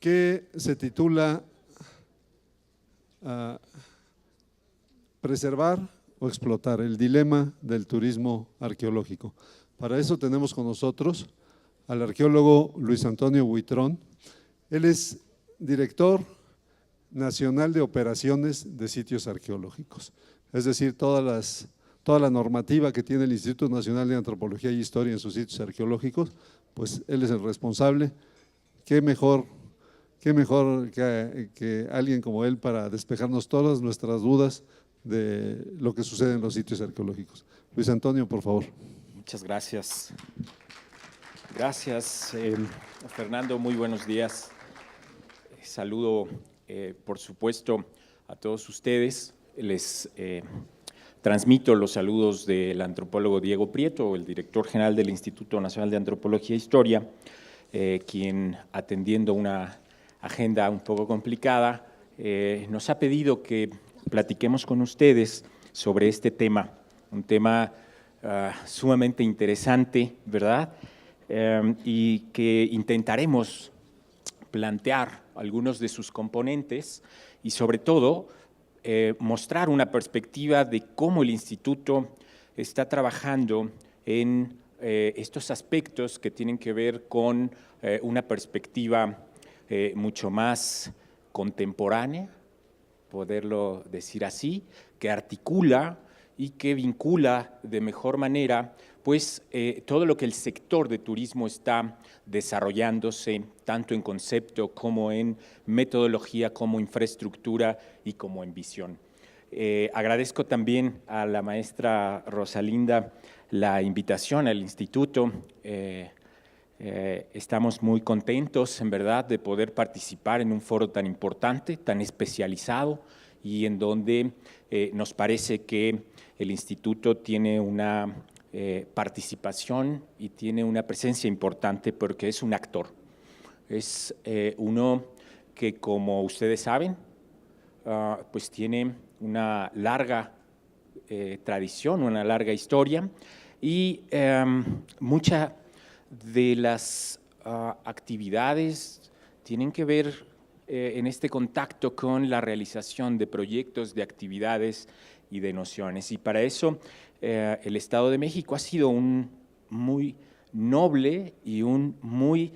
que se titula Preservar o explotar, el dilema del turismo arqueológico. Para eso tenemos con nosotros al arqueólogo Luis Antonio Buitrón. Él es director nacional de operaciones de sitios arqueológicos, es decir, toda la normativa que tiene el Instituto Nacional de Antropología y Historia en sus sitios arqueológicos, pues él es el responsable. Qué mejor que alguien como él para despejarnos todas nuestras dudas de lo que sucede en los sitios arqueológicos. Luis Antonio, por favor. Muchas gracias. Gracias, Fernando, muy buenos días. Saludo, por supuesto, a todos ustedes. Les transmito los saludos del antropólogo Diego Prieto, el director general del Instituto Nacional de Antropología e Historia, quien, atendiendo una agenda un poco complicada, nos ha pedido que platiquemos con ustedes sobre este tema, un tema sumamente interesante, ¿verdad? Y que intentaremos plantear algunos de sus componentes y sobre todo mostrar una perspectiva de cómo el Instituto está trabajando en estos aspectos que tienen que ver con una perspectiva mucho más contemporánea, poderlo decir así, que articula y que vincula de mejor manera pues todo lo que el sector de turismo está desarrollándose, tanto en concepto como en metodología, como infraestructura y como en visión. Agradezco también a la maestra Rosalinda la invitación al instituto. Estamos muy contentos, en verdad, de poder participar en un foro tan importante, tan especializado y en donde nos parece que el instituto tiene una participación y tiene una presencia importante porque es un actor. Es uno que, como ustedes saben, pues tiene una larga tradición, una larga historia y muchas de las actividades tienen que ver en este contacto con la realización de proyectos, de actividades y de nociones. Y para eso el Estado de México ha sido un muy noble y un muy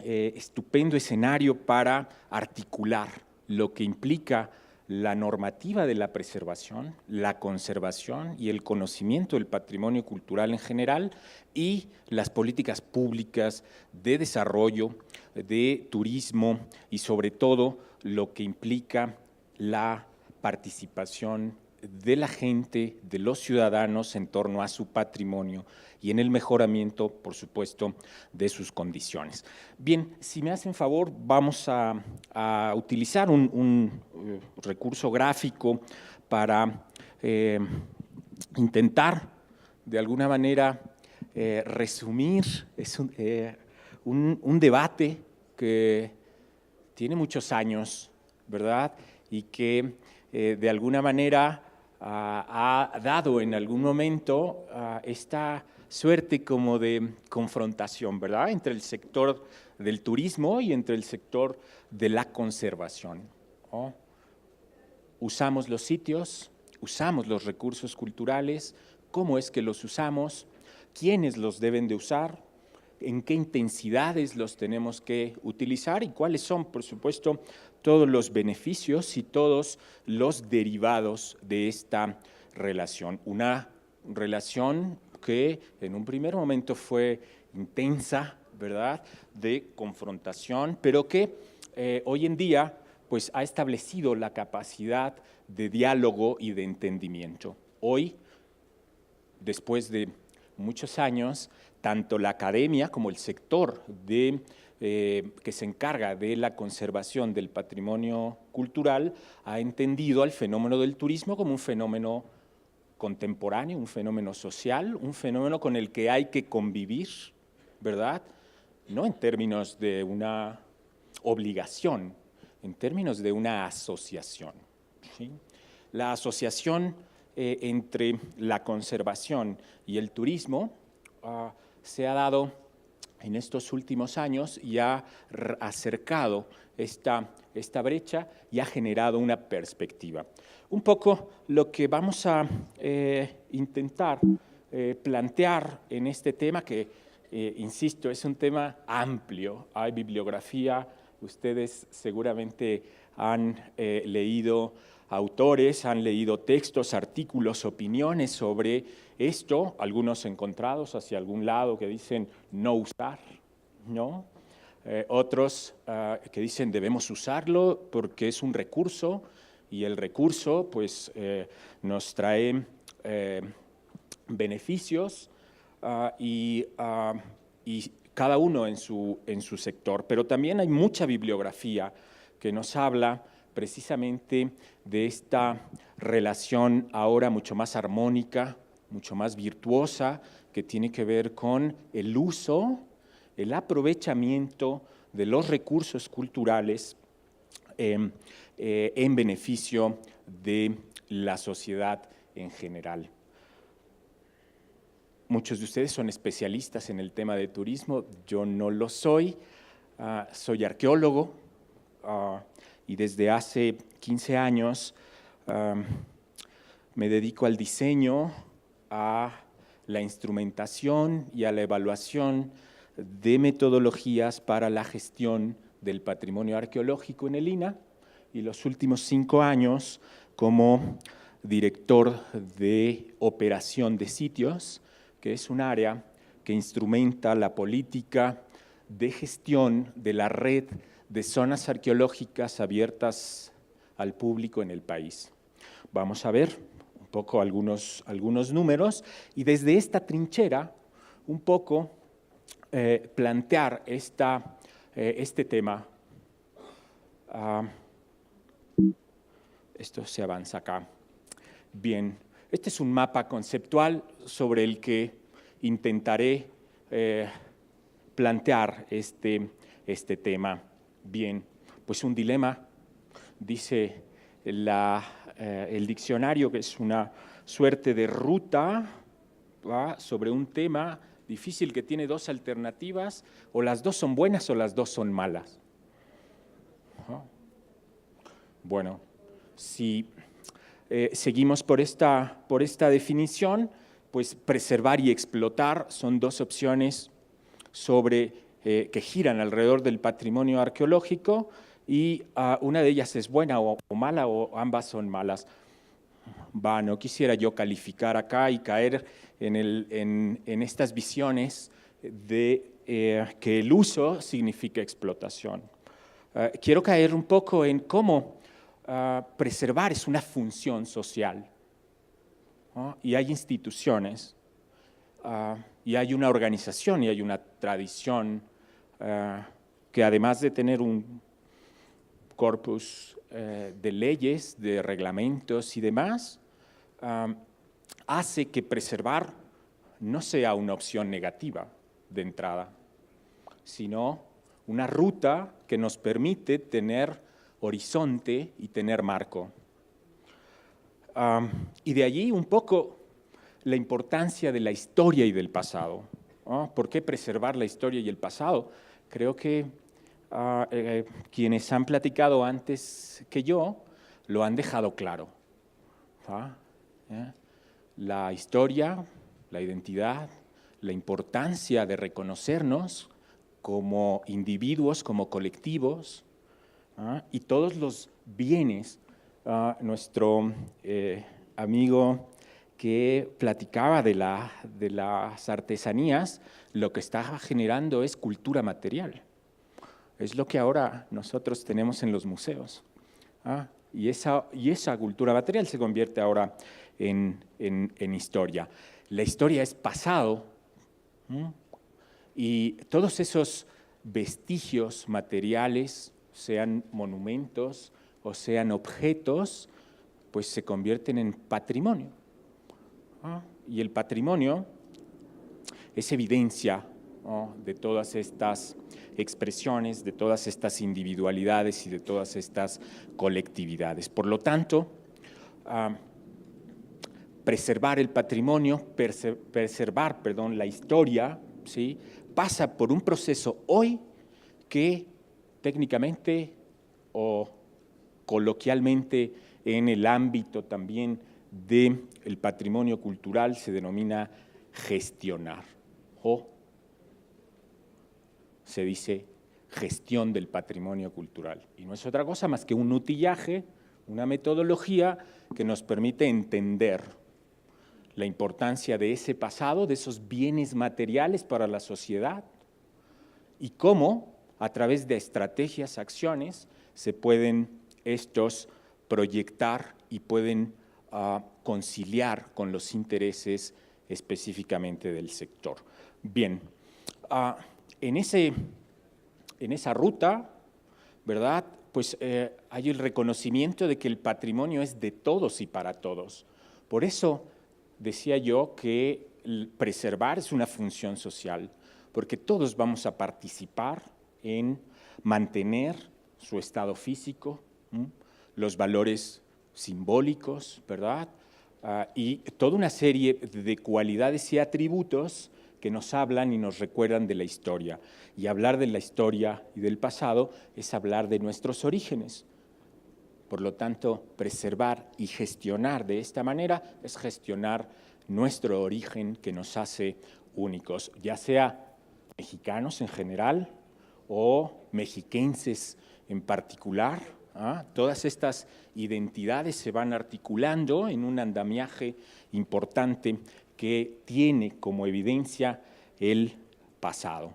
estupendo escenario para articular lo que implica la normativa de la preservación, la conservación y el conocimiento del patrimonio cultural en general y las políticas públicas de desarrollo, de turismo y sobre todo lo que implica la participación de la gente, de los ciudadanos en torno a su patrimonio y en el mejoramiento, por supuesto, de sus condiciones. Bien, si me hacen favor, vamos a utilizar un recurso gráfico para intentar, de alguna manera, resumir un debate que tiene muchos años, ¿verdad? Y que de alguna manera ha dado en algún momento esta suerte como de confrontación, ¿verdad?, entre el sector del turismo y entre el sector de la conservación, ¿no? Usamos los sitios, usamos los recursos culturales, ¿cómo es que los usamos? ¿Quiénes los deben de usar? ¿En qué intensidades los tenemos que utilizar? ¿Y cuáles son, por supuesto, todos los beneficios y todos los derivados de esta relación? Una relación que en un primer momento fue intensa, ¿verdad?, de confrontación, pero que hoy en día pues, ha establecido la capacidad de diálogo y de entendimiento. Hoy, después de muchos años, tanto la academia como el sector que se encarga de la conservación del patrimonio cultural ha entendido al fenómeno del turismo como un fenómeno contemporáneo, un fenómeno social, un fenómeno con el que hay que convivir, ¿verdad? No en términos de una obligación, en términos de una asociación, ¿sí? La asociación entre la conservación y el turismo se ha dado en estos últimos años y ha acercado esta brecha y ha generado una perspectiva. Un poco lo que vamos a intentar plantear en este tema que, insisto, es un tema amplio. Hay bibliografía, ustedes seguramente han leído autores, han leído textos, artículos, opiniones sobre esto, algunos encontrados hacia algún lado que dicen no usar, ¿no? Otros que dicen debemos usarlo porque es un recurso y el recurso pues, nos trae beneficios y cada uno en su sector. Pero también hay mucha bibliografía que nos habla precisamente de esta relación ahora mucho más armónica, mucho más virtuosa, que tiene que ver con el uso, el aprovechamiento de los recursos culturales en beneficio de la sociedad en general. Muchos de ustedes son especialistas en el tema de turismo, yo no lo soy, soy arqueólogo y desde hace 15 años me dedico al diseño, a la instrumentación y a la evaluación de metodologías para la gestión del patrimonio arqueológico en el INAH y los últimos 5 años como director de operación de sitios, que es un área que instrumenta la política de gestión de la red de zonas arqueológicas abiertas al público en el país. Vamos a ver un poco algunos números y desde esta trinchera un poco plantear este tema. Esto se avanza acá. Bien, este es un mapa conceptual sobre el que intentaré plantear este tema. Bien, pues un dilema, dice el diccionario, que es una suerte de ruta sobre un tema difícil que tiene 2 alternativas, o las 2 son buenas o las 2 son malas. Bueno, si seguimos por esta definición, pues preservar y explotar son 2 opciones que giran alrededor del patrimonio arqueológico y una de ellas es buena o mala o ambas son malas. No quisiera yo calificar acá y caer en estas visiones de que el uso significa explotación. Quiero caer un poco en cómo preservar es una función social, ¿no? Y hay instituciones, y hay una organización y hay una tradición que además de tener un corpus de leyes, de reglamentos y demás, hace que preservar no sea una opción negativa de entrada, sino una ruta que nos permite tener horizonte y tener marco. Y de allí un poco la importancia de la historia y del pasado, ¿no? ¿Por qué preservar la historia y el pasado? Creo que quienes han platicado antes que yo lo han dejado claro. La historia, la identidad, la importancia de reconocernos como individuos, como colectivos, y todos los bienes. Nuestro amigo que platicaba de las artesanías, lo que está generando es cultura material. Es lo que ahora nosotros tenemos en los museos. Y esa cultura material se convierte ahora en historia. La historia es pasado, y todos esos vestigios materiales, sean monumentos o sean objetos, pues se convierten en patrimonio. Y el patrimonio es evidencia, ¿no?, de todas estas expresiones, de todas estas individualidades y de todas estas colectividades. Por lo tanto, preservar el patrimonio, preservar la historia, ¿sí?, pasa por un proceso hoy que técnicamente o coloquialmente en el ámbito también del patrimonio cultural se denomina gestionar o se dice gestión del patrimonio cultural. Y no es otra cosa más que un utillaje, una metodología que nos permite entender la importancia de ese pasado, de esos bienes materiales para la sociedad y cómo, a través de estrategias, acciones, se pueden estos proyectar y pueden conciliar con los intereses específicamente del sector. Bien, en esa ruta, ¿verdad? Pues hay el reconocimiento de que el patrimonio es de todos y para todos. Por eso decía yo que preservar es una función social, porque todos vamos a participar en mantener su estado físico, los valores simbólicos, ¿verdad? Y toda una serie de cualidades y atributos que nos hablan y nos recuerdan de la historia. Y hablar de la historia y del pasado es hablar de nuestros orígenes. Por lo tanto, preservar y gestionar de esta manera es gestionar nuestro origen que nos hace únicos, ya sea mexicanos en general o mexiquenses en particular. Todas estas identidades se van articulando en un andamiaje importante que tiene como evidencia el pasado.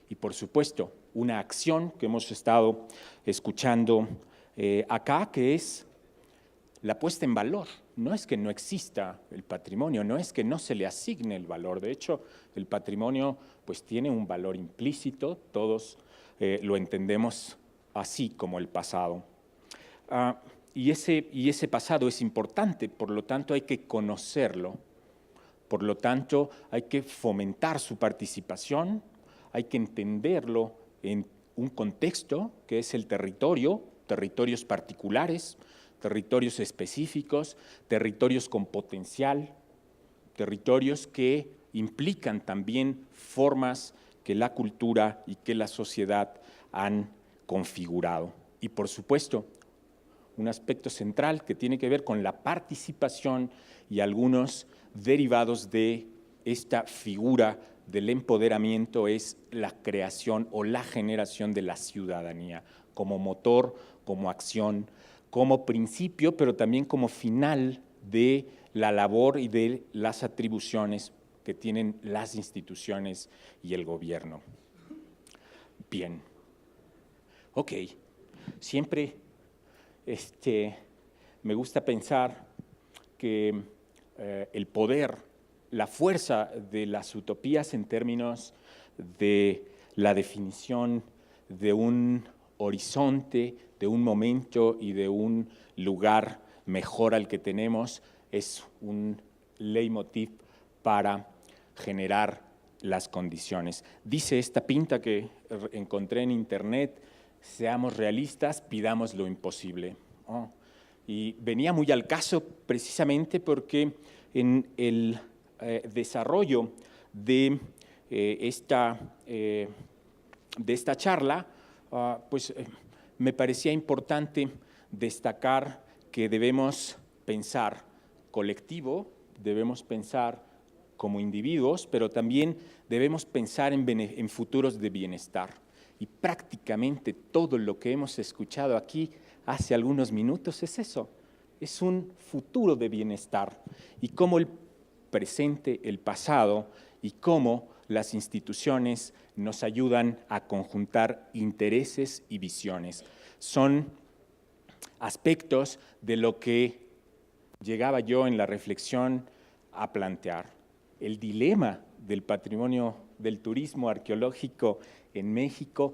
Y por supuesto, una acción que hemos estado escuchando acá, que es la puesta en valor. No es que no exista el patrimonio, no es que no se le asigne el valor. De hecho, el patrimonio pues tiene un valor implícito, todos lo entendemos así como el pasado. Y ese pasado es importante, por lo tanto hay que conocerlo. Por lo tanto, hay que fomentar su participación, hay que entenderlo en un contexto que es el territorio, territorios particulares, territorios específicos, territorios con potencial, territorios que implican también formas que la cultura y que la sociedad han configurado. Y por supuesto, un aspecto central que tiene que ver con la participación y algunos derivados de esta figura del empoderamiento es la creación o la generación de la ciudadanía como motor, como acción, como principio, pero también como final de la labor y de las atribuciones que tienen las instituciones y el gobierno. Bien. Ok. Siempre me gusta pensar que el poder, la fuerza de las utopías en términos de la definición de un horizonte, de un momento y de un lugar mejor al que tenemos, es un leitmotiv para generar las condiciones. Dice esta pinta que encontré en internet: seamos realistas, pidamos lo imposible. Y venía muy al caso precisamente porque en el desarrollo de esta charla, pues me parecía importante destacar que debemos pensar colectivo, debemos pensar como individuos, pero también debemos pensar en futuros de bienestar. Y prácticamente todo lo que hemos escuchado aquí hace algunos minutos es eso, es un futuro de bienestar. Y cómo el presente, el pasado y cómo las instituciones nos ayudan a conjuntar intereses y visiones. Son aspectos de lo que llegaba yo en la reflexión a plantear. El dilema del patrimonio del turismo arqueológico en México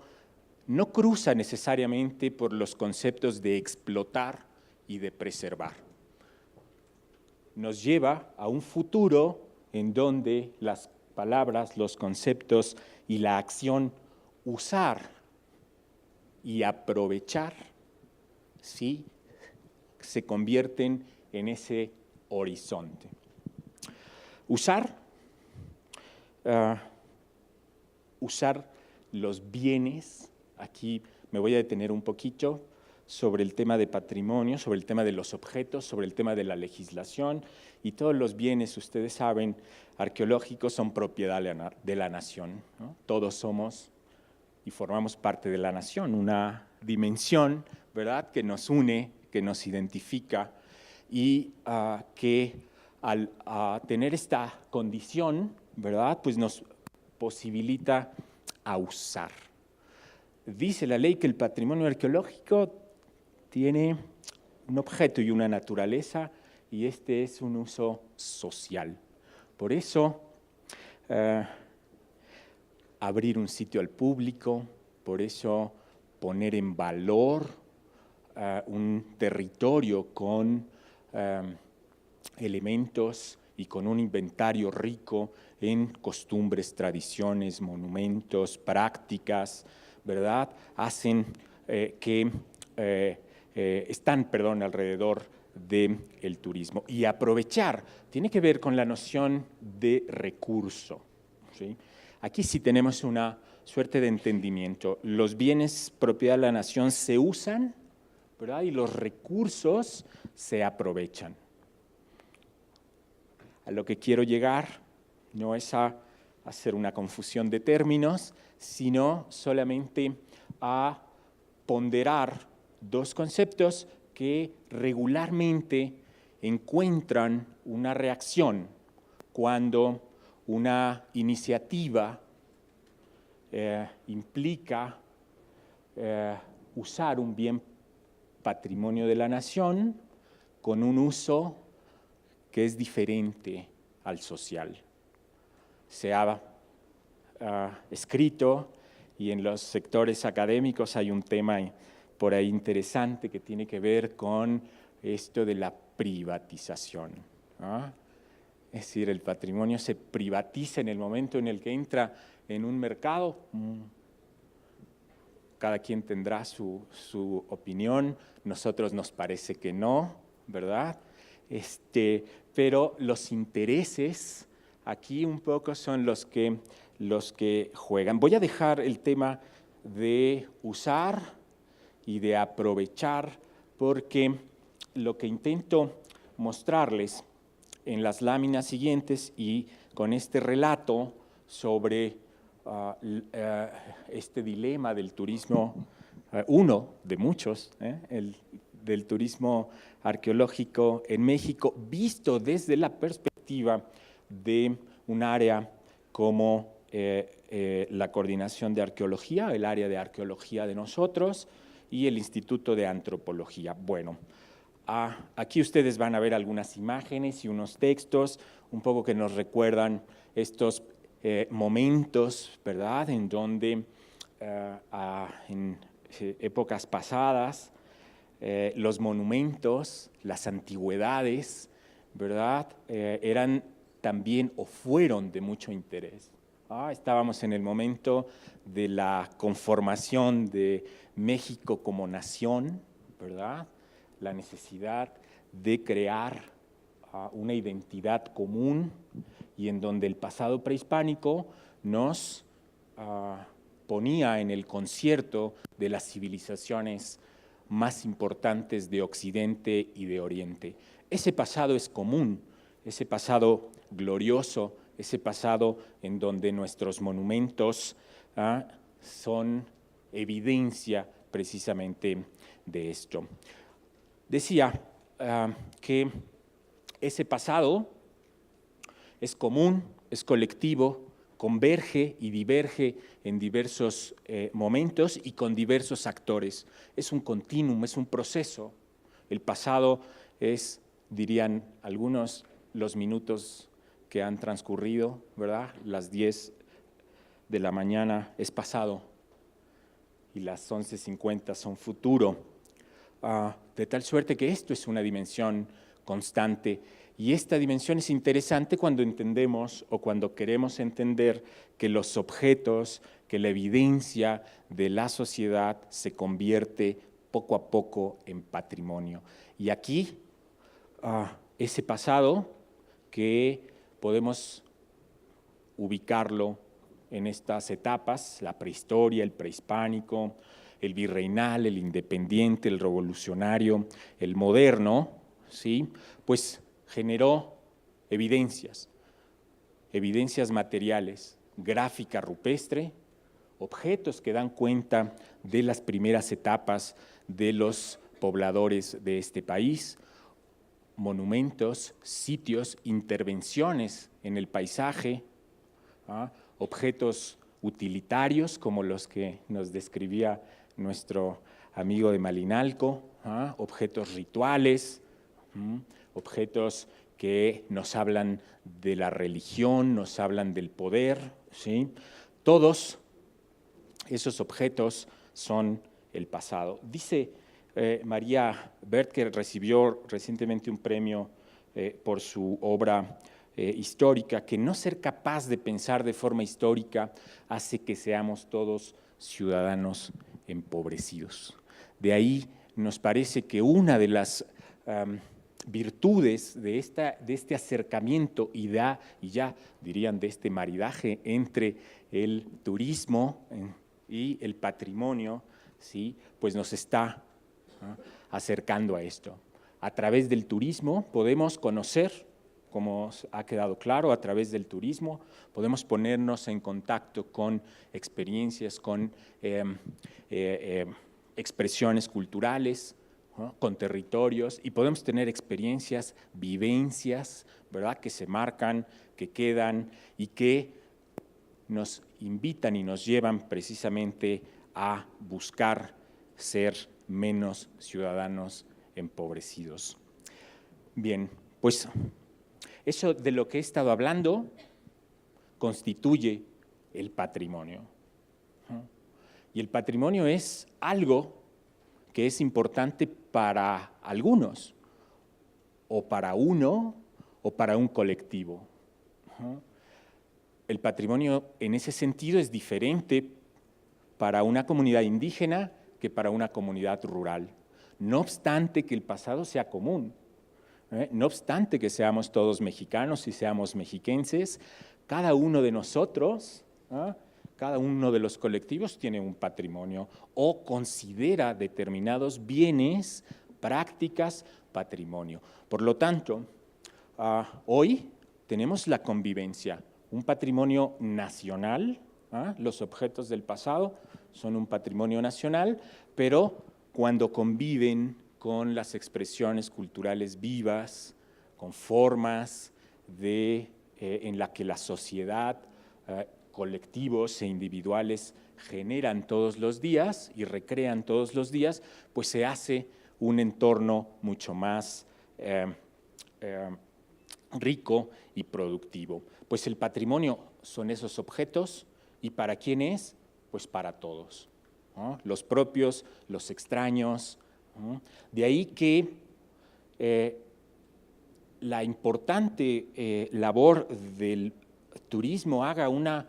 no cruza necesariamente por los conceptos de explotar y de preservar. Nos lleva a un futuro en donde las palabras, los conceptos y la acción usar y aprovechar, ¿sí?, se convierten en ese horizonte. usar los bienes. Aquí me voy a detener un poquito sobre el tema de patrimonio, sobre el tema de los objetos, sobre el tema de la legislación, y todos los bienes, ustedes saben, arqueológicos son propiedad de la nación, ¿no? Todos somos y formamos parte de la nación, una dimensión, ¿verdad?, que nos une, que nos identifica, y que al tener esta condición, ¿verdad?, pues nos posibilita a usar. Dice la ley que el patrimonio arqueológico tiene un objeto y una naturaleza, y este es un uso social. Por eso, abrir un sitio al público, por eso poner en valor un territorio con elementos y con un inventario rico en costumbres, tradiciones, monumentos, prácticas, ¿verdad?, hacen que están alrededor del turismo. Y aprovechar tiene que ver con la noción de recurso, ¿sí? Aquí sí tenemos una suerte de entendimiento. Los bienes propiedad de la nación se usan, ¿verdad?, y los recursos se aprovechan. A lo que quiero llegar no es a hacer una confusión de términos, sino solamente a ponderar dos conceptos que regularmente encuentran una reacción cuando una iniciativa implica usar un bien patrimonio de la nación con un uso que es diferente al social. Se ha escrito, y en los sectores académicos hay un tema por ahí interesante que tiene que ver con esto de la privatización, ¿no? Es decir, el patrimonio se privatiza en el momento en el que entra en un mercado. Cada quien tendrá su opinión, nosotros nos parece que no, ¿verdad? Pero los intereses aquí un poco son los que juegan. Voy a dejar el tema de usar y de aprovechar, porque lo que intento mostrarles en las láminas siguientes y con este relato sobre este dilema del turismo, uno de muchos, del turismo arqueológico en México, visto desde la perspectiva de un área como la Coordinación de Arqueología, el área de arqueología de nosotros, y el Instituto de Antropología. Bueno, aquí ustedes van a ver algunas imágenes y unos textos, un poco que nos recuerdan estos momentos, ¿verdad?, en donde en épocas pasadas los monumentos, las antigüedades, ¿verdad?, eran también o fueron de mucho interés. Estábamos en el momento de la conformación de México como nación, ¿verdad?, la necesidad de crear una identidad común, y en donde el pasado prehispánico nos ponía en el concierto de las civilizaciones más importantes de Occidente y de Oriente. Ese pasado es común, ese pasado glorioso, ese pasado en donde nuestros monumentos son evidencia precisamente de esto. Decía que ese pasado es común, es colectivo, converge y diverge en diversos momentos y con diversos actores. Es un continuum, es un proceso. El pasado es, dirían algunos, los minutos que han transcurrido, ¿verdad? Las 10 de la mañana es pasado y las 11:50 son futuro. De tal suerte que esto es una dimensión constante, y esta dimensión es interesante cuando entendemos o cuando queremos entender que los objetos, que la evidencia de la sociedad se convierte poco a poco en patrimonio. Y aquí ese pasado que podemos ubicarlo en estas etapas, la prehistoria, el prehispánico, el virreinal, el independiente, el revolucionario, el moderno, ¿sí? Pues generó evidencias materiales, gráfica rupestre, objetos que dan cuenta de las primeras etapas de los pobladores de este país, monumentos, sitios, intervenciones en el paisaje, objetos utilitarios como los que nos describía nuestro amigo de Malinalco, objetos rituales, objetos que nos hablan de la religión, nos hablan del poder, ¿sí? Todos esos objetos son el pasado. Dice María Bert, que recibió recientemente un premio por su obra histórica, que no ser capaz de pensar de forma histórica hace que seamos todos ciudadanos empobrecidos. De ahí nos parece que una de las virtudes de este acercamiento y ya dirían de este maridaje entre el turismo y el patrimonio, ¿sí? Pues nos está acercando a esto. A través del turismo podemos conocer, como ha quedado claro, a través del turismo podemos ponernos en contacto con experiencias, con expresiones culturales, ¿no? Con territorios, y podemos tener experiencias, vivencias, ¿verdad?, que se marcan, que quedan y que nos invitan y nos llevan precisamente a buscar ser menos ciudadanos empobrecidos. Bien, pues eso de lo que he estado hablando constituye el patrimonio. Y el patrimonio es algo que es importante para algunos, o para uno, o para un colectivo. El patrimonio en ese sentido es diferente para una comunidad indígena que para una comunidad rural. No obstante que el pasado sea común, no obstante que seamos todos mexicanos y seamos mexiquenses, cada uno de nosotros, cada uno de los colectivos tiene un patrimonio o considera determinados bienes, prácticas, patrimonio. Por lo tanto, hoy tenemos la convivencia, un patrimonio nacional, los objetos del pasado son un patrimonio nacional, pero cuando conviven con las expresiones culturales vivas, con formas en la que la sociedad, colectivos e individuales generan todos los días y recrean todos los días, pues se hace un entorno mucho más rico y productivo. Pues el patrimonio son esos objetos, ¿y para quién es? Pues para todos, ¿no? Los propios, los extraños, ¿no? De ahí que la importante labor del turismo haga una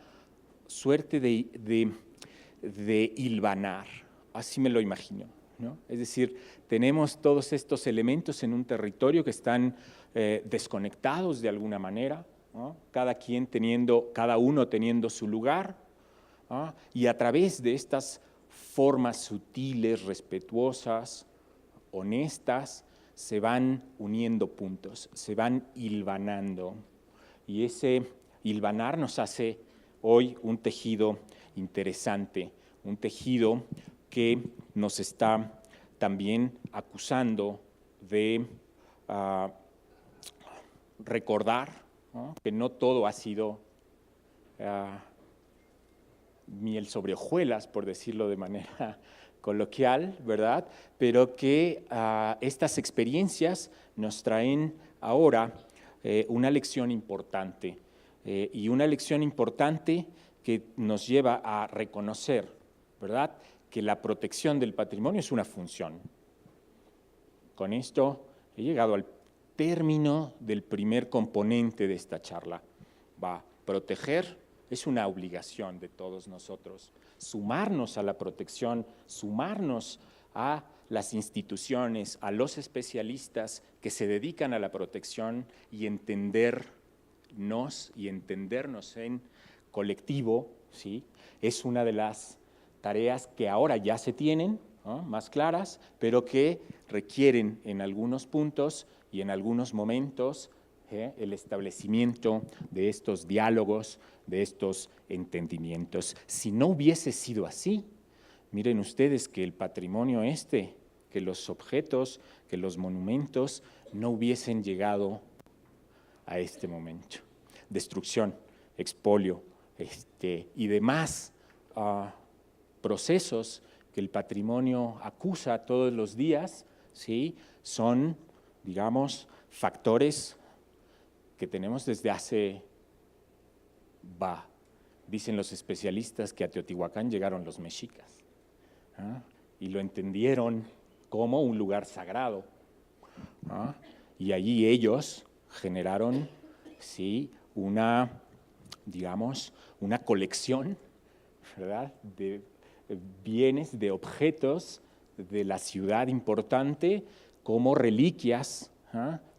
suerte de hilvanar, así me lo imagino, ¿no? Es decir, tenemos todos estos elementos en un territorio que están desconectados de alguna manera, ¿no? Cada uno teniendo su lugar, ¿no? Y a través de estas formas sutiles, respetuosas, honestas, se van uniendo puntos, se van hilvanando, y ese hilvanar nos hace hoy un tejido interesante, un tejido que nos está también acusando de recordar, ¿no?, que no todo ha sido miel sobre hojuelas, por decirlo de manera coloquial, ¿verdad? Pero que estas experiencias nos traen ahora una lección importante, y una lección importante que nos lleva a reconocer, ¿verdad?, que la protección del patrimonio es una función. Con esto he llegado al término del primer componente de esta charla. Proteger es una obligación de todos nosotros. Sumarnos a la protección, sumarnos a las instituciones, a los especialistas que se dedican a la protección y entendernos en colectivo, ¿sí? Es una de las tareas que ahora ya se tienen, ¿no?, más claras, pero que requieren en algunos puntos y en algunos momentos el establecimiento de estos diálogos, de estos entendimientos. Si no hubiese sido así, miren ustedes que el patrimonio que los objetos, que los monumentos no hubiesen llegado a este momento. Destrucción, expolio y demás procesos que el patrimonio acusa todos los días, ¿sí?, son, digamos, factores que tenemos desde hace, dicen los especialistas que a Teotihuacán llegaron los mexicas, y lo entendieron como un lugar sagrado, y allí ellos generaron, sí, una colección, ¿verdad?, de bienes, de objetos de la ciudad importante como reliquias,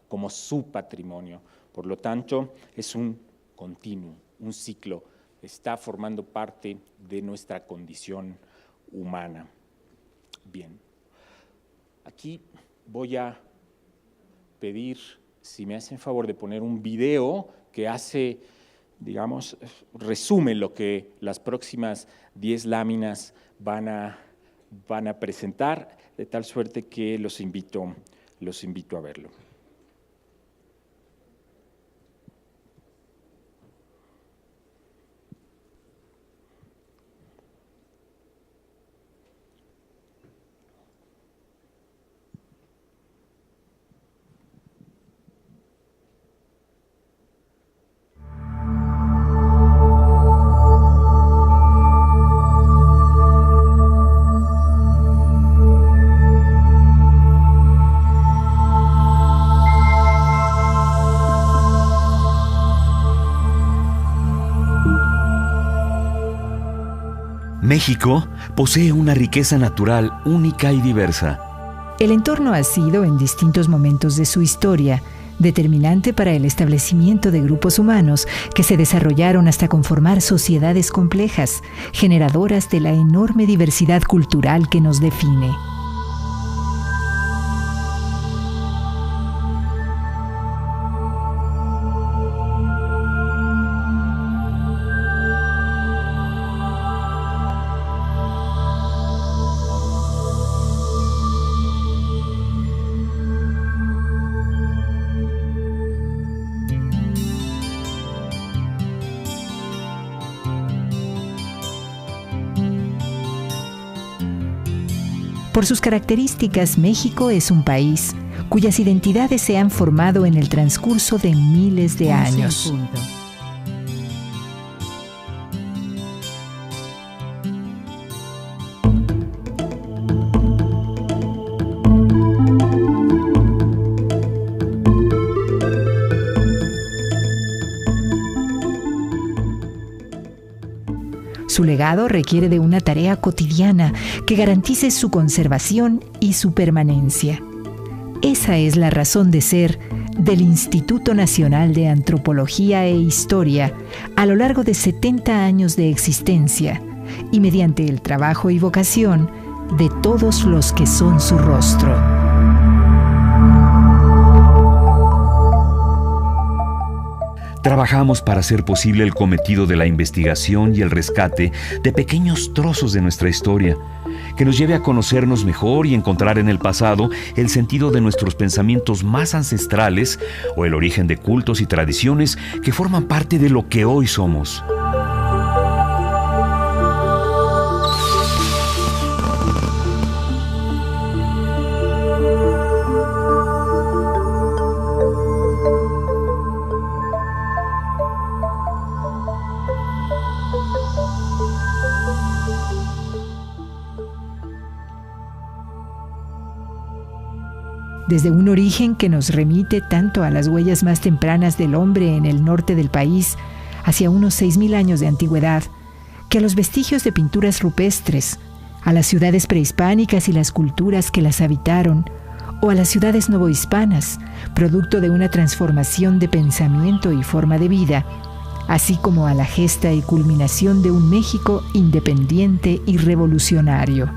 como su patrimonio. Por lo tanto, es un continuo, un ciclo, está formando parte de nuestra condición humana. Bien, aquí voy a pedir, si me hacen favor, de poner un video que hace, digamos, resume lo que las próximas 10 láminas van a presentar, de tal suerte que los invito a verlo. México posee una riqueza natural única y diversa. El entorno ha sido, en distintos momentos de su historia, determinante para el establecimiento de grupos humanos que se desarrollaron hasta conformar sociedades complejas, generadoras de la enorme diversidad cultural que nos define. Por sus características, México es un país cuyas identidades se han formado en el transcurso de miles de años. Su legado requiere de una tarea cotidiana que garantice su conservación y su permanencia. Esa es la razón de ser del Instituto Nacional de Antropología e Historia a lo largo de 70 años de existencia y mediante el trabajo y vocación de todos los que son su rostro. Trabajamos para hacer posible el cometido de la investigación y el rescate de pequeños trozos de nuestra historia, que nos lleve a conocernos mejor y encontrar en el pasado el sentido de nuestros pensamientos más ancestrales o el origen de cultos y tradiciones que forman parte de lo que hoy somos. Desde un origen que nos remite tanto a las huellas más tempranas del hombre en el norte del país, hacia unos 6.000 años de antigüedad, que a los vestigios de pinturas rupestres, a las ciudades prehispánicas y las culturas que las habitaron, o a las ciudades novohispanas, producto de una transformación de pensamiento y forma de vida, así como a la gesta y culminación de un México independiente y revolucionario.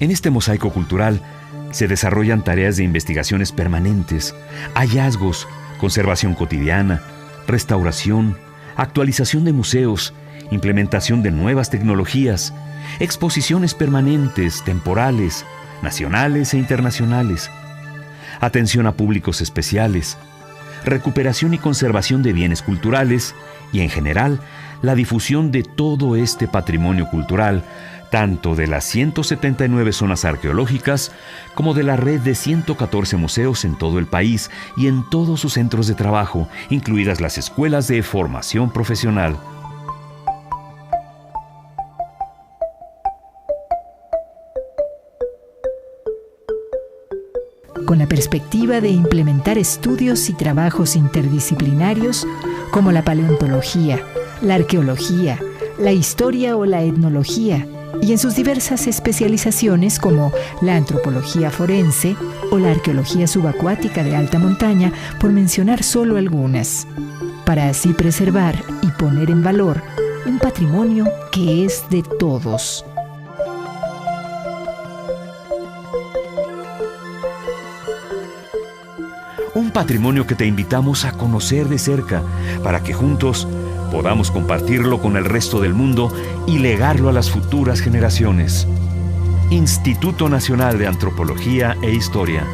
En este mosaico cultural se desarrollan tareas de investigaciones permanentes, hallazgos, conservación cotidiana, restauración, actualización de museos, implementación de nuevas tecnologías, exposiciones permanentes, temporales, nacionales e internacionales, atención a públicos especiales, recuperación y conservación de bienes culturales y, en general, la difusión de todo este patrimonio cultural, tanto de las 179 zonas arqueológicas como de la red de 114 museos en todo el país y en todos sus centros de trabajo, incluidas las escuelas de formación profesional. Con la perspectiva de implementar estudios y trabajos interdisciplinarios como la paleontología, la arqueología, la historia o la etnología, y en sus diversas especializaciones como la antropología forense o la arqueología subacuática de alta montaña, por mencionar solo algunas, para así preservar y poner en valor un patrimonio que es de todos. Un patrimonio que te invitamos a conocer de cerca para que juntos podamos compartirlo con el resto del mundo y legarlo a las futuras generaciones. Instituto Nacional de Antropología e Historia.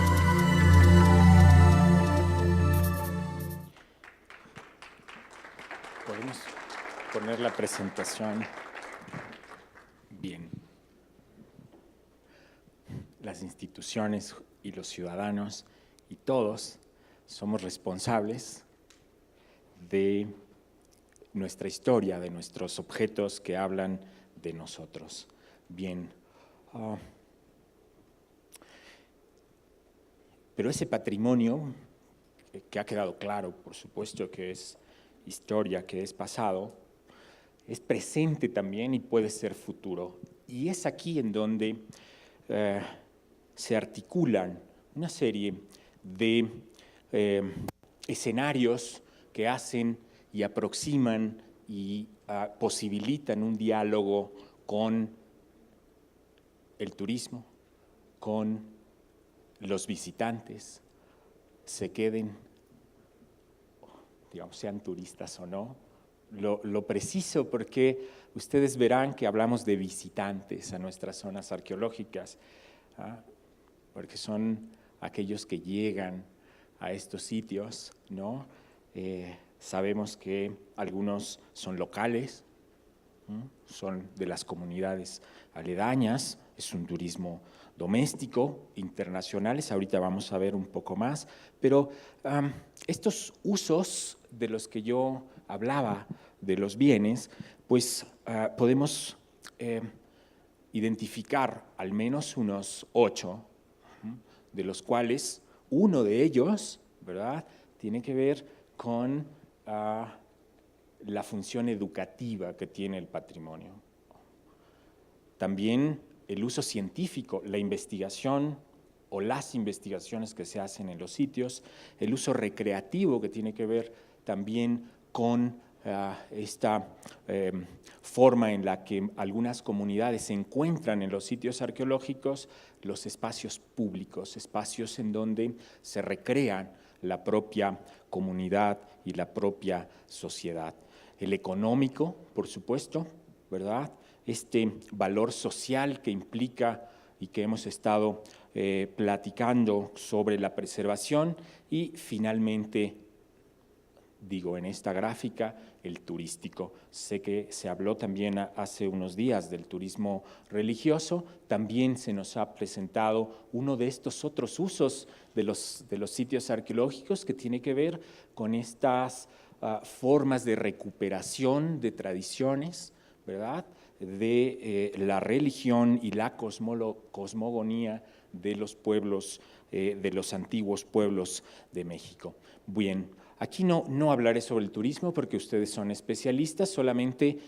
Podemos poner la presentación. Bien. Las instituciones y los ciudadanos y todos somos responsables de nuestra historia, de nuestros objetos que hablan de nosotros. Bien. Pero ese patrimonio, que ha quedado claro, por supuesto, que es historia, que es pasado, es presente también y puede ser futuro. Y es aquí en donde se articulan una serie de escenarios que hacen y aproximan y posibilitan un diálogo con el turismo, con los visitantes, se queden, digamos, sean turistas o no. Lo preciso porque ustedes verán que hablamos de visitantes a nuestras zonas arqueológicas, porque son aquellos que llegan a estos sitios, ¿no? Sabemos que algunos son locales, son de las comunidades aledañas, es un turismo doméstico, internacionales, ahorita vamos a ver un poco más, pero estos usos de los que yo hablaba, de los bienes, pues podemos identificar al menos unos 8, de los cuales uno de ellos, ¿verdad?, tiene que ver con la función educativa que tiene el patrimonio. También el uso científico, la investigación o las investigaciones que se hacen en los sitios, el uso recreativo que tiene que ver también con esta forma en la que algunas comunidades se encuentran en los sitios arqueológicos, los espacios públicos, espacios en donde se recrean la propia comunidad y la propia sociedad. El económico, por supuesto, ¿verdad? Este valor social que implica y que hemos estado platicando sobre la preservación y finalmente, digo en esta gráfica, el turístico. Sé que se habló también hace unos días del turismo religioso, también se nos ha presentado uno de estos otros usos de los sitios arqueológicos que tiene que ver con estas formas de recuperación de tradiciones, ¿verdad?, de la religión y la cosmogonía de los pueblos, de los antiguos pueblos de México. Bien, aquí no hablaré sobre el turismo porque ustedes son especialistas, solamente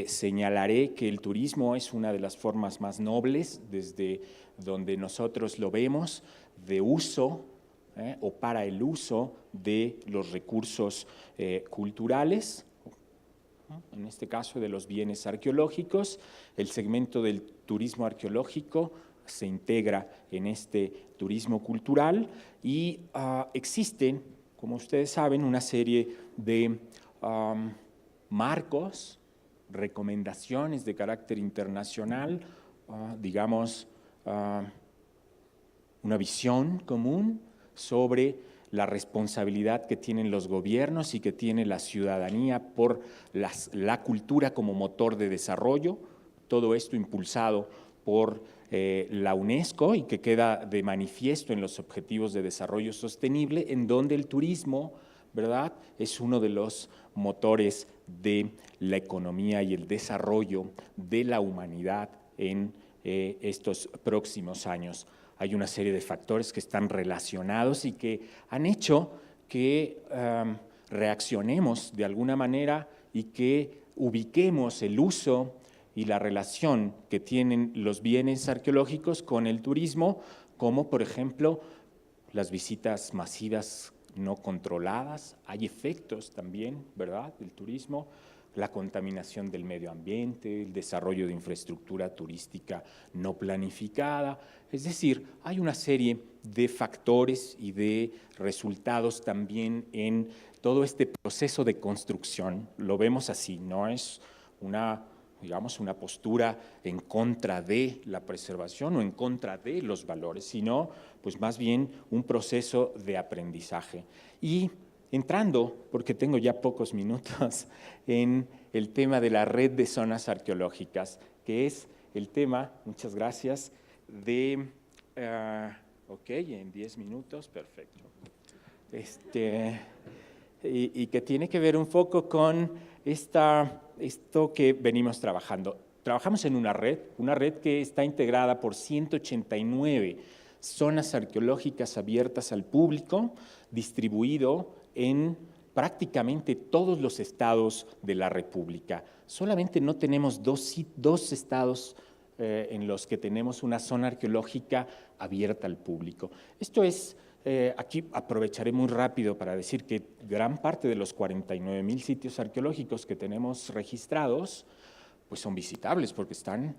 señalaré que el turismo es una de las formas más nobles desde donde nosotros lo vemos, de uso o para el uso de los recursos culturales, en este caso de los bienes arqueológicos. El segmento del turismo arqueológico se integra en este turismo cultural y existen, como ustedes saben, una serie de marcos, recomendaciones de carácter internacional, digamos, una visión común sobre la responsabilidad que tienen los gobiernos y que tiene la ciudadanía por la cultura como motor de desarrollo, todo esto impulsado por la UNESCO y que queda de manifiesto en los Objetivos de Desarrollo Sostenible, en donde el turismo, ¿verdad?, es uno de los motores de la economía y el desarrollo de la humanidad en estos próximos años. Hay una serie de factores que están relacionados y que han hecho que reaccionemos de alguna manera y que ubiquemos el uso y la relación que tienen los bienes arqueológicos con el turismo, como por ejemplo las visitas masivas no controladas. Hay efectos también, ¿verdad?, del turismo, la contaminación del medio ambiente, el desarrollo de infraestructura turística no planificada. Es decir, hay una serie de factores y de resultados también en todo este proceso de construcción. Lo vemos así, no es una, digamos, una postura en contra de la preservación o en contra de los valores, sino pues más bien un proceso de aprendizaje. Y entrando, porque tengo ya pocos minutos, en el tema de la red de zonas arqueológicas, que es el tema, muchas gracias, de, ok, en 10 minutos, perfecto, y que tiene que ver un poco con esto que venimos trabajando. Trabajamos en una red que está integrada por 189 zonas arqueológicas abiertas al público, distribuido en prácticamente todos los estados de la República. Solamente no tenemos dos estados en los que tenemos una zona arqueológica abierta al público. Esto es, aquí aprovecharé muy rápido para decir que gran parte de los 49,000 sitios arqueológicos que tenemos registrados, pues son visitables porque están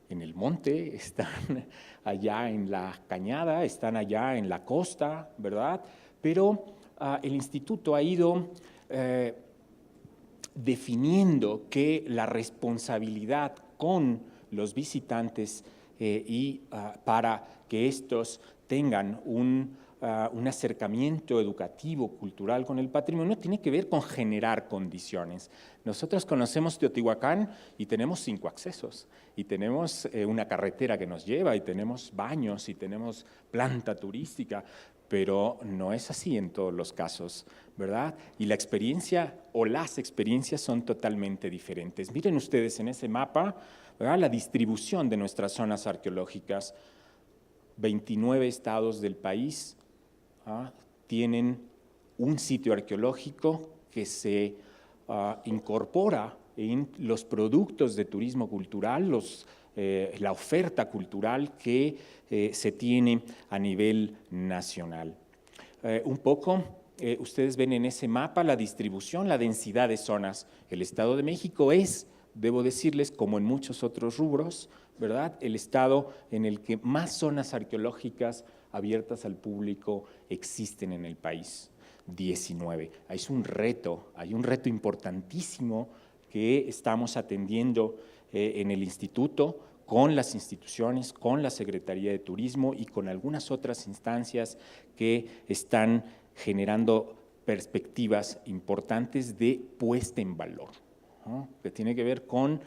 en el monte, están allá en la cañada, están allá en la costa, ¿verdad? Pero el instituto ha ido definiendo que la responsabilidad con los visitantes y para que estos tengan un acercamiento educativo, cultural con el patrimonio, tiene que ver con generar condiciones. Nosotros conocemos Teotihuacán y tenemos 5 accesos, y tenemos una carretera que nos lleva, y tenemos baños, y tenemos planta turística, pero no es así en todos los casos, ¿verdad? Y la experiencia o las experiencias son totalmente diferentes. Miren ustedes en ese mapa, ¿verdad?, la distribución de nuestras zonas arqueológicas. 29 estados del país tienen un sitio arqueológico que se incorpora en los productos de turismo cultural, la oferta cultural que se tiene a nivel nacional. Un poco, ustedes ven en ese mapa la distribución, la densidad de zonas. El Estado de México es, debo decirles, como en muchos otros rubros, ¿verdad?, el estado en el que más zonas arqueológicas abiertas al público existen en el país, 19. Hay un reto importantísimo que estamos atendiendo en el instituto, con las instituciones, con la Secretaría de Turismo y con algunas otras instancias que están generando perspectivas importantes de puesta en valor, ¿no?, que tiene que ver con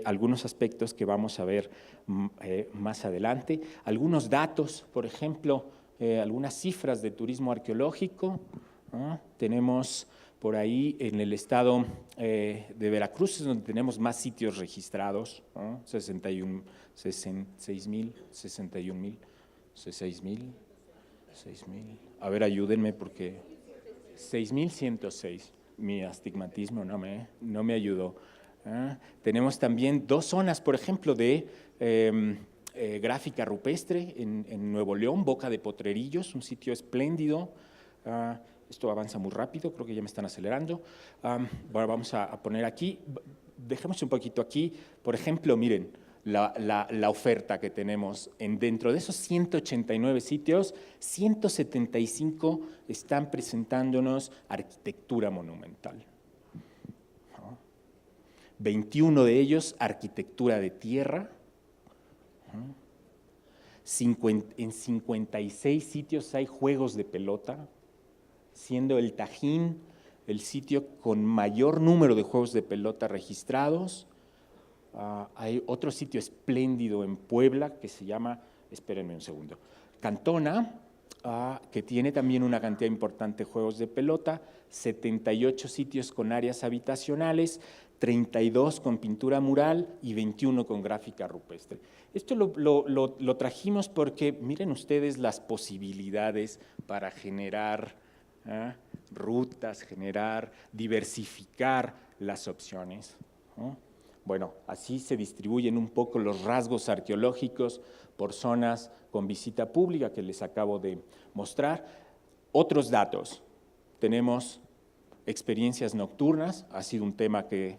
algunos aspectos que vamos a ver más adelante. Algunos datos, por ejemplo, algunas cifras de turismo arqueológico, ¿no? Tenemos por ahí en el estado de Veracruz, es donde tenemos más sitios registrados, ¿no? 61,000, 61,000, 6,000. A ver, ayúdenme porque 6,106. Mi astigmatismo no me ayudó. Tenemos también 2 zonas, por ejemplo, de gráfica rupestre en Nuevo León, Boca de Potrerillos, un sitio espléndido. Esto avanza muy rápido, creo que ya me están acelerando. Bueno, vamos a poner aquí, dejemos un poquito aquí, por ejemplo, miren, la oferta que tenemos dentro de esos 189 sitios, 175 están presentándonos arquitectura monumental. 21 de ellos arquitectura de tierra. En 56 sitios hay juegos de pelota, siendo el Tajín el sitio con mayor número de juegos de pelota registrados. Hay otro sitio espléndido en Puebla que se llama, espérenme un segundo, Cantona, que tiene también una cantidad importante de juegos de pelota, 78 sitios con áreas habitacionales, 32 con pintura mural y 21 con gráfica rupestre. Esto lo trajimos porque miren ustedes las posibilidades para generar rutas, diversificar las opciones. Bueno, así se distribuyen un poco los rasgos arqueológicos por zonas con visita pública que les acabo de mostrar. Otros datos, tenemos experiencias nocturnas, ha sido un tema que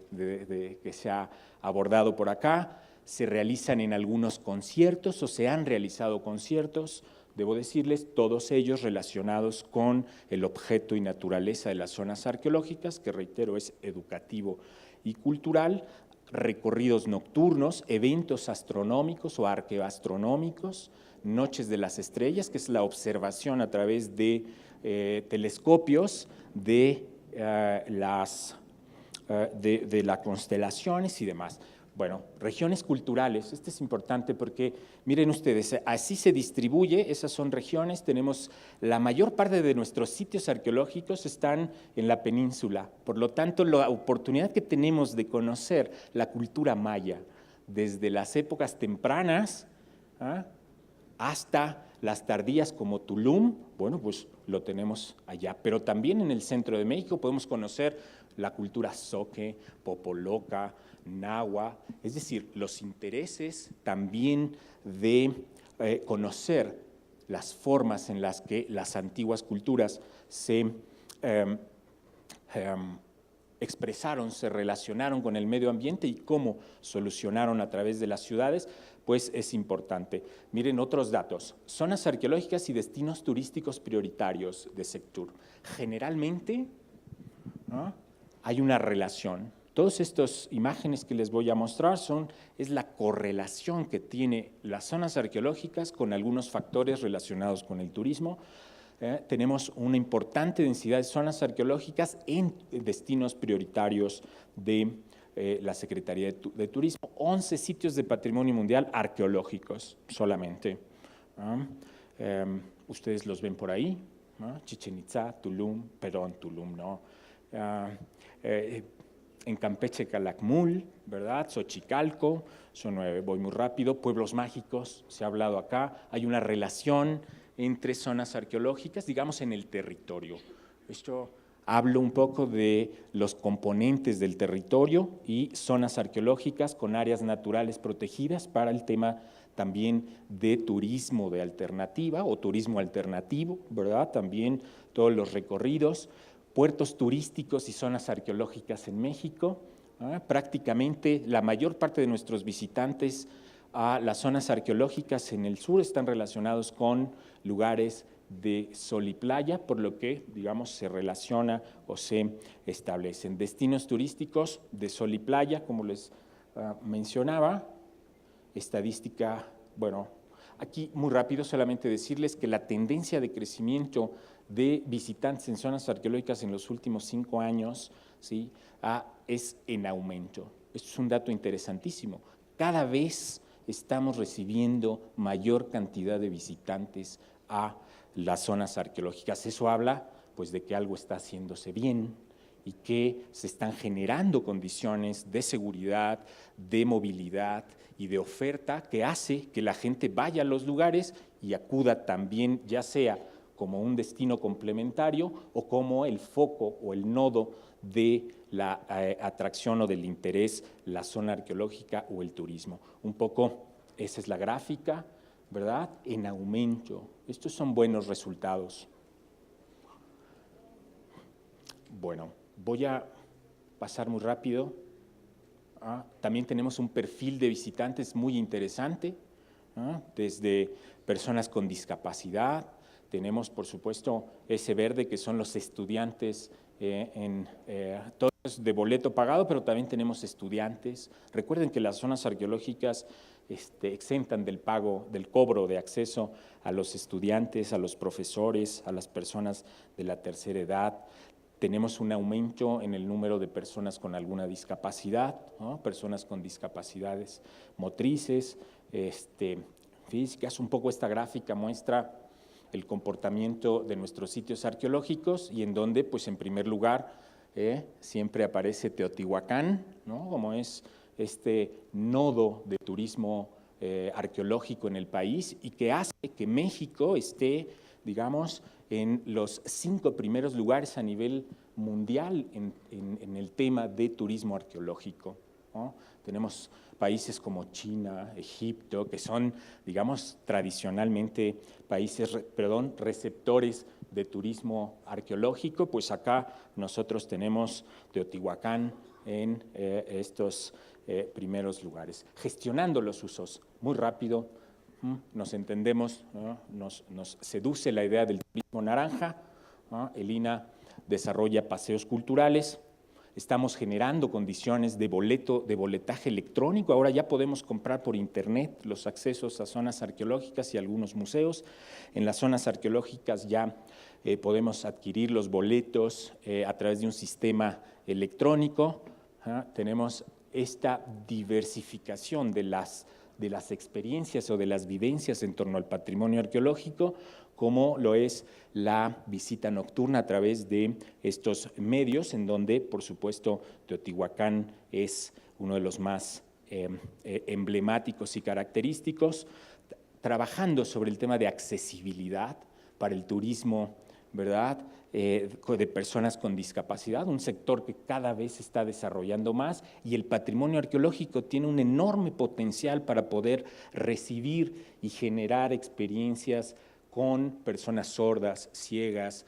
se ha abordado por acá, se realizan en algunos conciertos o se han realizado conciertos, debo decirles, todos ellos relacionados con el objeto y naturaleza de las zonas arqueológicas, que reitero es educativo y cultural, recorridos nocturnos, eventos astronómicos o arqueoastronómicos, noches de las estrellas, que es la observación a través de telescopios de las constelaciones y demás. Bueno, regiones culturales, esto es importante porque, miren ustedes, así se distribuye, esas son regiones, tenemos la mayor parte de nuestros sitios arqueológicos están en la península, por lo tanto, la oportunidad que tenemos de conocer la cultura maya, desde las épocas tempranas hasta las tardías como Tulum, bueno, pues lo tenemos allá, pero también en el centro de México podemos conocer la cultura zoque, popoloca, náhuatl, es decir, los intereses también de conocer las formas en las que las antiguas culturas se expresaron, se relacionaron con el medio ambiente y cómo solucionaron a través de las ciudades, pues es importante. Miren otros datos, zonas arqueológicas y destinos turísticos prioritarios de Sectur. Generalmente hay una relación. Todas estas imágenes que les voy a mostrar es la correlación que tiene las zonas arqueológicas con algunos factores relacionados con el turismo. Tenemos una importante densidad de zonas arqueológicas en destinos prioritarios de la Secretaría de Turismo. 11 sitios de patrimonio mundial arqueológicos solamente. Ustedes los ven por ahí, Chichén Itzá, Tulum, Tulum, ¿no? En Campeche, Calakmul, ¿verdad? Xochicalco, son 9, voy muy rápido. Pueblos mágicos, se ha hablado acá. Hay una relación entre zonas arqueológicas, digamos, en el territorio. Esto hablo un poco de los componentes del territorio y zonas arqueológicas con áreas naturales protegidas para el tema también de turismo de alternativa o turismo alternativo, ¿verdad? También todos los recorridos. Puertos turísticos y zonas arqueológicas en México. Prácticamente la mayor parte de nuestros visitantes a las zonas arqueológicas en el sur están relacionados con lugares de sol y playa, por lo que, digamos, se relaciona o se establecen. Destinos turísticos de sol y playa, como les mencionaba, estadística, bueno, aquí muy rápido solamente decirles que la tendencia de crecimiento de visitantes en zonas arqueológicas en los últimos 5 años, ¿sí? Es en aumento. Esto es un dato interesantísimo. Cada vez estamos recibiendo mayor cantidad de visitantes a las zonas arqueológicas. Eso habla, pues, de que algo está haciéndose bien y que se están generando condiciones de seguridad, de movilidad y de oferta que hace que la gente vaya a los lugares y acuda también, ya sea como un destino complementario o como el foco o el nodo de la atracción o del interés, la zona arqueológica o el turismo. Un poco Esa es la gráfica, ¿verdad? En aumento. Estos son buenos resultados. Bueno, voy a pasar muy rápido. También tenemos un perfil de visitantes muy interesante, desde personas con discapacidad. Tenemos, por supuesto, ese verde que son los estudiantes, todos de boleto pagado, pero también tenemos estudiantes. Recuerden que las zonas arqueológicas exentan del pago, del cobro de acceso a los estudiantes, a los profesores, a las personas de la tercera edad. Tenemos un aumento en el número de personas con alguna discapacidad, ¿no? Personas con discapacidades motrices, físicas. Un poco esta gráfica muestra el comportamiento de nuestros sitios arqueológicos y en donde, pues en primer lugar, siempre aparece Teotihuacán, ¿no? Como es este nodo de turismo arqueológico en el país y que hace que México esté, digamos, en los 5 primeros lugares a nivel mundial en el tema de turismo arqueológico, ¿no? Tenemos países como China, Egipto, que son, digamos, tradicionalmente países, receptores de turismo arqueológico. Pues acá nosotros tenemos Teotihuacán en estos primeros lugares. Gestionando los usos, muy rápido, nos entendemos, ¿no? Nos seduce la idea del turismo naranja, ¿no? El INAH desarrolla paseos culturales, estamos generando condiciones de boletaje electrónico, ahora ya podemos comprar por internet los accesos a zonas arqueológicas y algunos museos. En las zonas arqueológicas ya podemos adquirir los boletos a través de un sistema electrónico. Tenemos esta diversificación de las experiencias o de las vivencias en torno al patrimonio arqueológico, como lo es la visita nocturna a través de estos medios, en donde, por supuesto, Teotihuacán es uno de los más emblemáticos y característicos, trabajando sobre el tema de accesibilidad para el turismo, ¿verdad?, de personas con discapacidad, un sector que cada vez se está desarrollando más, y el patrimonio arqueológico tiene un enorme potencial para poder recibir y generar experiencias con personas sordas, ciegas,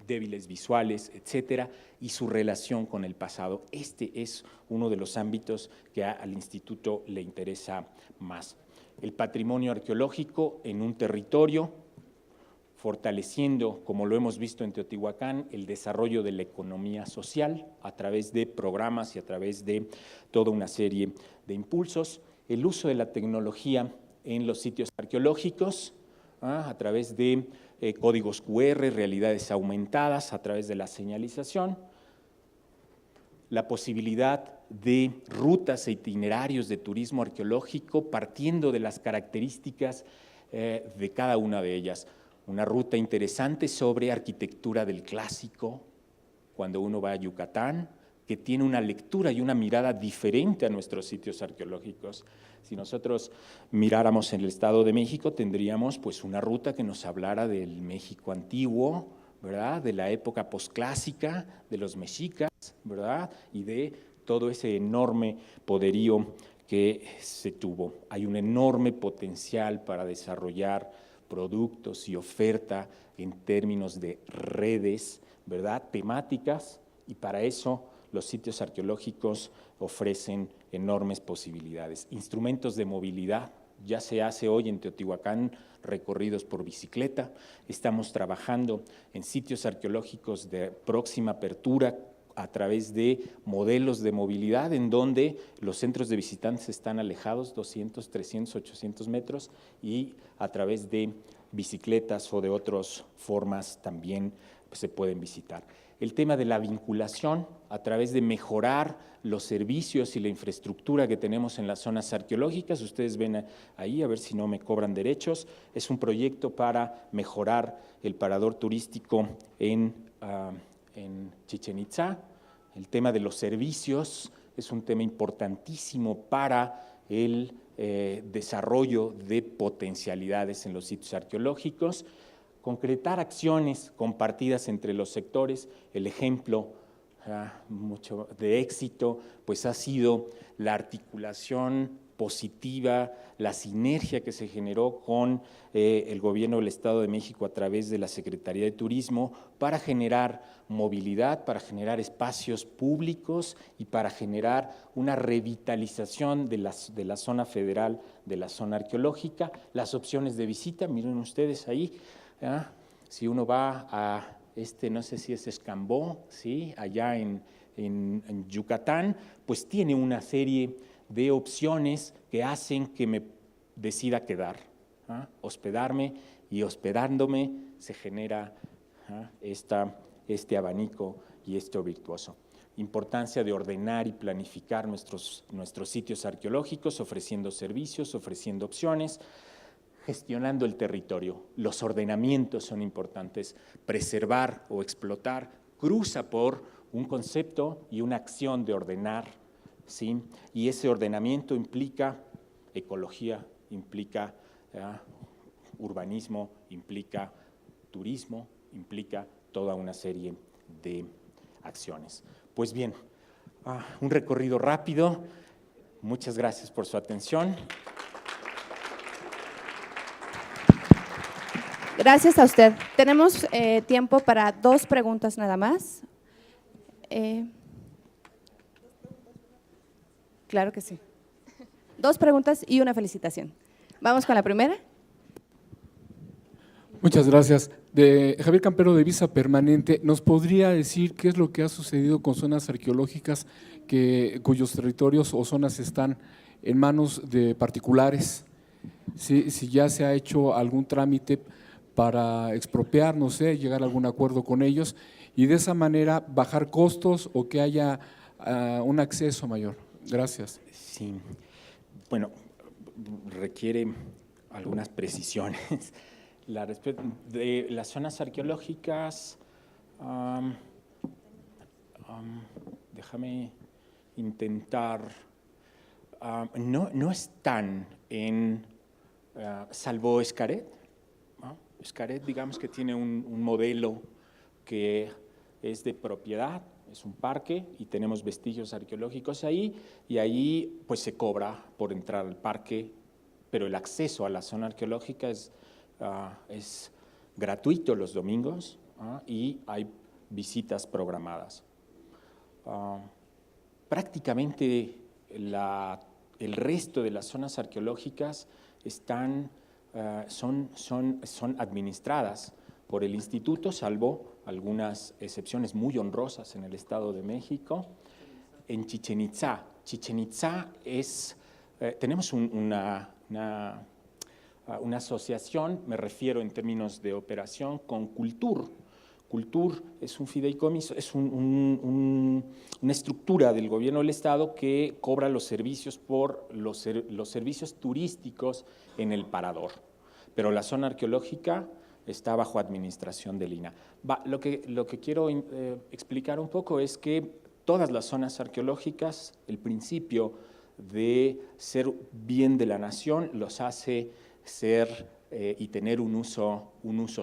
débiles visuales, etcétera, y su relación con el pasado. Este es uno de los ámbitos que al Instituto le interesa más. El patrimonio arqueológico en un territorio, fortaleciendo, como lo hemos visto en Teotihuacán, el desarrollo de la economía social a través de programas y a través de toda una serie de impulsos, el uso de la tecnología en los sitios arqueológicos, a través de códigos QR, realidades aumentadas, a través de la señalización, la posibilidad de rutas e itinerarios de turismo arqueológico partiendo de las características de cada una de ellas. Una ruta interesante sobre arquitectura del clásico, cuando uno va a Yucatán, que tiene una lectura y una mirada diferente a nuestros sitios arqueológicos. Si nosotros miráramos en el Estado de México, tendríamos pues una ruta que nos hablara del México antiguo, ¿verdad?, de la época posclásica, de los mexicas, ¿verdad?, y de todo ese enorme poderío que se tuvo. Hay un enorme potencial para desarrollar productos y oferta en términos de redes, ¿verdad?, temáticas, y para eso los sitios arqueológicos ofrecen enormes posibilidades. Instrumentos de movilidad, ya se hace hoy en Teotihuacán recorridos por bicicleta, estamos trabajando en sitios arqueológicos de próxima apertura a través de modelos de movilidad en donde los centros de visitantes están alejados 200, 300, 800 metros y a través de bicicletas o de otras formas también pues, se pueden visitar. El tema de la vinculación a través de mejorar los servicios y la infraestructura que tenemos en las zonas arqueológicas. Ustedes ven ahí, a ver si no me cobran derechos. Es un proyecto para mejorar el parador turístico en Chichén Itzá. El tema de los servicios es un tema importantísimo para el desarrollo de potencialidades en los sitios arqueológicos. Concretar acciones compartidas entre los sectores. El ejemplo mucho de éxito pues ha sido la articulación positiva, la sinergia que se generó con el gobierno del Estado de México a través de la Secretaría de Turismo para generar movilidad, para generar espacios públicos y para generar una revitalización de la zona federal, de la zona arqueológica. Las opciones de visita, miren ustedes ahí, ¿ah? Si uno va a no sé si es Escambó, ¿sí? Allá en Yucatán, pues tiene una serie de opciones que hacen que me decida quedar, ¿ah? Hospedarme, y hospedándome se genera, ¿ah? este abanico y esto virtuoso. Importancia de ordenar y planificar nuestros sitios arqueológicos, ofreciendo servicios, ofreciendo opciones, gestionando el territorio. Los ordenamientos son importantes. Preservar o explotar cruza por un concepto y una acción de ordenar, ¿sí? Y ese ordenamiento implica ecología, implica urbanismo, implica turismo, implica toda una serie de acciones. Pues bien, un recorrido rápido. Muchas gracias por su atención. Gracias a usted. Tenemos tiempo para 2 preguntas nada más. Claro que sí. 2 preguntas y una felicitación. Vamos con la primera. Muchas gracias. De Javier Campero, de Visa Permanente, ¿nos podría decir qué es lo que ha sucedido con zonas arqueológicas cuyos territorios o zonas están en manos de particulares? Si ya se ha hecho algún trámite para expropiar, no sé, llegar a algún acuerdo con ellos y de esa manera bajar costos o que haya un acceso mayor. Gracias. Sí, bueno, requiere algunas precisiones. De las zonas arqueológicas, déjame intentar, no están en, salvo Xcaret, ¿no? Xcaret, digamos que tiene un modelo que es de propiedad, es un parque y tenemos vestigios arqueológicos ahí, y ahí pues se cobra por entrar al parque, pero el acceso a la zona arqueológica es gratuito los domingos, y hay visitas programadas. Prácticamente el resto de las zonas arqueológicas son administradas por el instituto, salvo algunas excepciones muy honrosas en el Estado de México. En Chichén Itzá, tenemos una asociación, me refiero en términos de operación, con Cultur. Cultur es un fideicomiso, es una estructura del gobierno del Estado que cobra los servicios por los servicios turísticos en el parador. Pero la zona arqueológica está bajo administración del INAH. Lo que quiero explicar un poco es que todas las zonas arqueológicas, el principio de ser bien de la nación los hace ser y tener un uso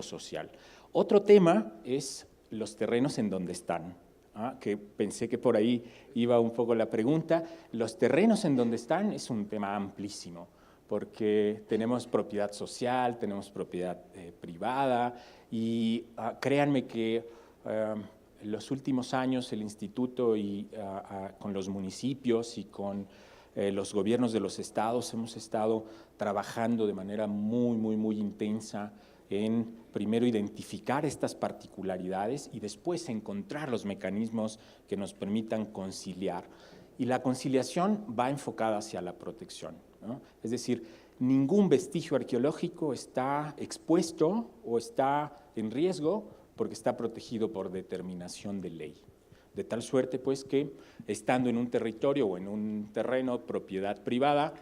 social. Otro tema es los terrenos en donde están, que pensé que por ahí iba un poco la pregunta. Los terrenos en donde están es un tema amplísimo, porque tenemos propiedad social, tenemos propiedad privada, y créanme que en los últimos años el instituto y con los municipios y con los gobiernos de los estados hemos estado trabajando de manera muy intensa en primero identificar estas particularidades y después encontrar los mecanismos que nos permitan conciliar. Y la conciliación va enfocada hacia la protección, ¿no? Es decir, ningún vestigio arqueológico está expuesto o está en riesgo porque está protegido por determinación de ley. De tal suerte, pues, que estando en un territorio o en un terreno propiedad privada,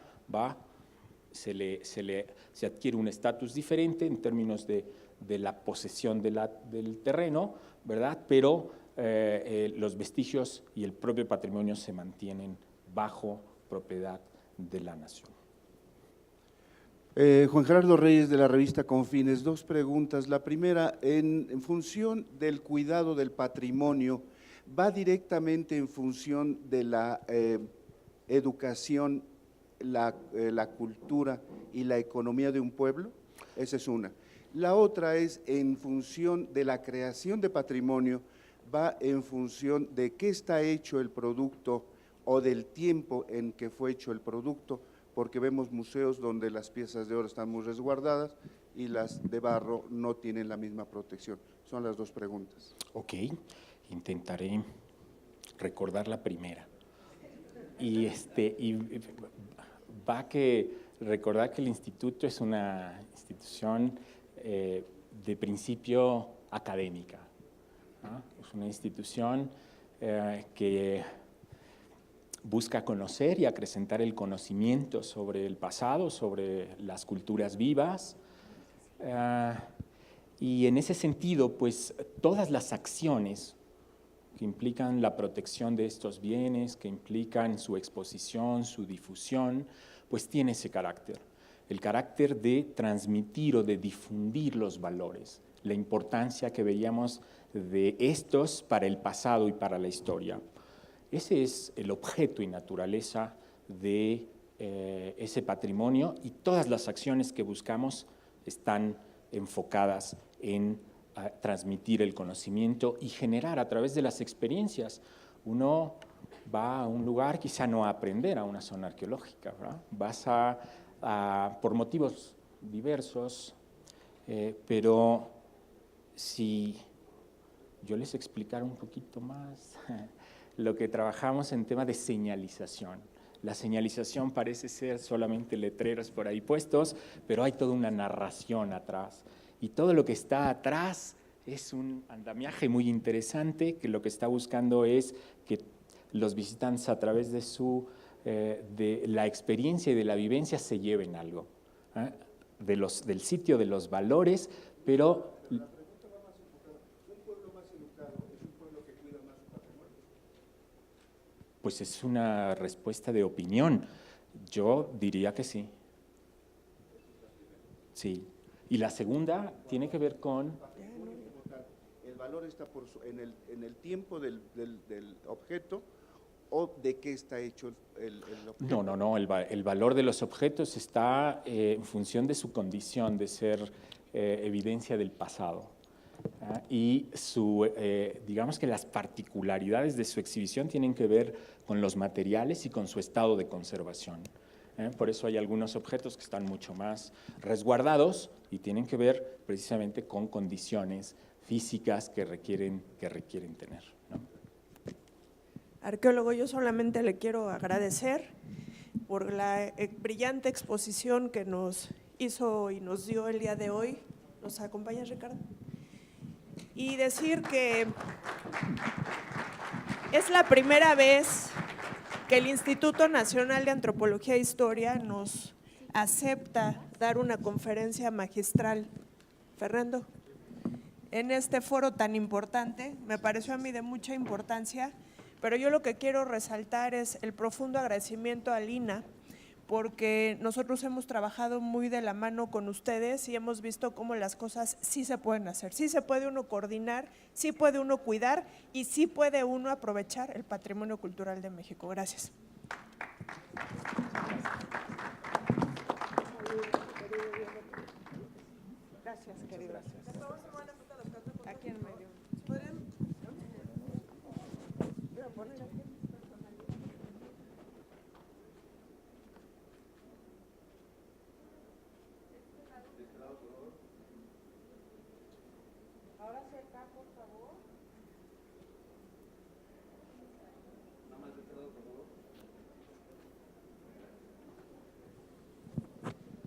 se adquiere un estatus diferente en términos de la posesión del terreno, ¿verdad? Pero los vestigios y el propio patrimonio se mantienen bajo propiedad de la nación. Juan Gerardo Reyes, de la revista Confines, 2 preguntas. La primera, en función del cuidado del patrimonio, ¿va directamente en función de la educación la cultura y la economía de un pueblo? Esa es una. La otra es en función de la creación de patrimonio, va en función de qué está hecho el producto o del tiempo en que fue hecho el producto, porque vemos museos donde las piezas de oro están muy resguardadas y las de barro no tienen la misma protección. Son las dos preguntas. Ok, intentaré recordar la primera. Y va que recordar que el instituto es una institución de principio académica, ¿no? Es una institución que busca conocer y acrecentar el conocimiento sobre el pasado, sobre las culturas vivas, y en ese sentido, pues todas las acciones que implican la protección de estos bienes, que implican su exposición, su difusión, pues tiene ese carácter, el carácter de transmitir o de difundir los valores, la importancia que veíamos de estos para el pasado y para la historia. Ese es el objeto y naturaleza de ese patrimonio, y todas las acciones que buscamos están enfocadas en transmitir el conocimiento y generar a través de las experiencias. Uno va a un lugar quizá no a aprender a una zona arqueológica, ¿verdad? Vas por motivos diversos, pero si yo les explicara un poquito más lo que trabajamos en tema de señalización. La señalización parece ser solamente letreros por ahí puestos, pero hay toda una narración atrás. Y todo lo que está atrás es un andamiaje muy interesante, que lo que está buscando es que los visitantes a través de la experiencia y de la vivencia se lleven algo, del sitio, de los valores, pero... La pregunta va más enfocada. ¿Un pueblo más educado es un pueblo que cuida más su patrimonio? Pues es una respuesta de opinión. Yo diría que sí. Sí. Y la segunda tiene que ver con... ¿El valor está en el tiempo del objeto o de qué está hecho el objeto? No. El valor de los objetos está en función de su condición de ser evidencia del pasado. Y digamos que las particularidades de su exhibición tienen que ver con los materiales y con su estado de conservación. Por eso hay algunos objetos que están mucho más resguardados y tienen que ver precisamente con condiciones físicas que requieren tener, ¿no? Arqueólogo, yo solamente le quiero agradecer por la brillante exposición que nos hizo y nos dio el día de hoy. ¿Nos acompaña, Ricardo? Y decir que es la primera vez que el Instituto Nacional de Antropología e Historia nos acepta dar una conferencia magistral. Fernando, en este foro tan importante, me pareció a mí de mucha importancia, pero yo lo que quiero resaltar es el profundo agradecimiento a Lina, porque nosotros hemos trabajado muy de la mano con ustedes y hemos visto cómo las cosas sí se pueden hacer, sí se puede uno coordinar, sí puede uno cuidar y sí puede uno aprovechar el patrimonio cultural de México. Gracias. Gracias, querido. Aquí en medio. ¿Pueden? Voy a poner aquí. Ahora sí acá, por favor.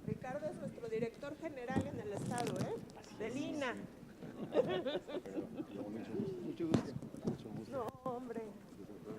Ricardo es nuestro director general en el estado, del INAH.